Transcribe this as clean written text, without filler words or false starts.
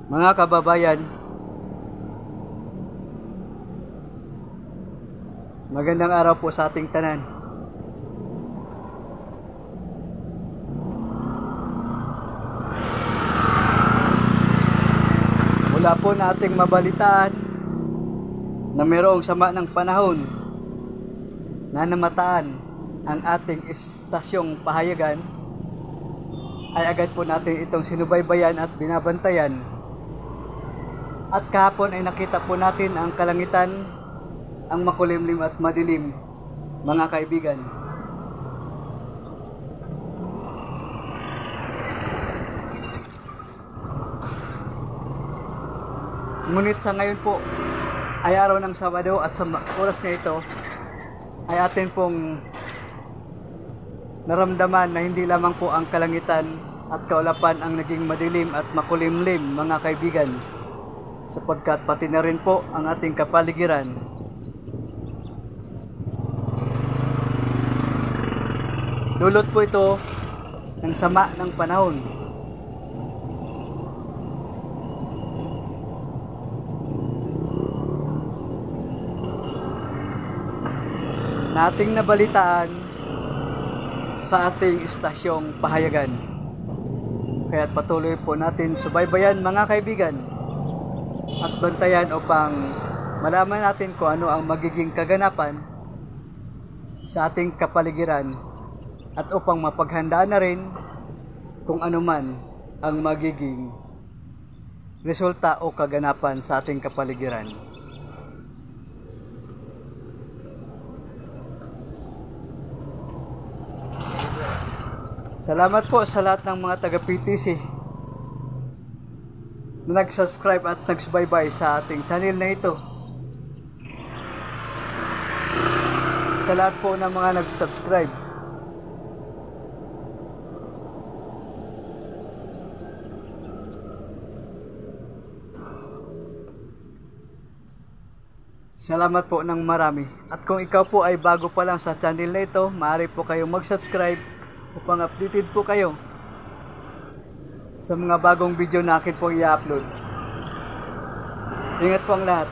Mga kababayan, magandang araw po sa ating tanan. Wala po nating mabalitaan na mayroong sama ng panahon na namataan ang ating istasyong pahayagan, ay agad po natin itong sinubaybayan at binabantayan. At kahapon ay nakita po natin ang kalangitan, ang makulimlim at madilim, mga kaibigan. Ngunit sa ngayon po ay araw ng Sabado, at sa oras na ito ay atin pong naramdaman na hindi lamang po ang kalangitan at kaulapan ang naging madilim at makulimlim, mga kaibigan, sapagkat pati na rin po ang ating kapaligiran. Dulot po ito ng sama ng panahon. Nating nabalitaan sa ating istasyong pahayagan. Kaya't patuloy po natin subaybayan, mga kaibigan, at bantayan upang malaman natin kung ano ang magiging kaganapan sa ating kapaligiran, at upang mapaghandaan na rin kung ano man ang magiging resulta o kaganapan sa ating kapaligiran. Salamat po sa lahat ng mga taga-PTC na nag-subscribe at nagsubaybay sa ating channel na ito. Sa lahat po ng mga nag-subscribe, salamat po ng marami. At kung ikaw po ay bago pa lang sa channel na ito, maaari po kayong mag-subscribe upang updated po kayo sa mga bagong video na akin po i-upload. Ingat po ang lahat.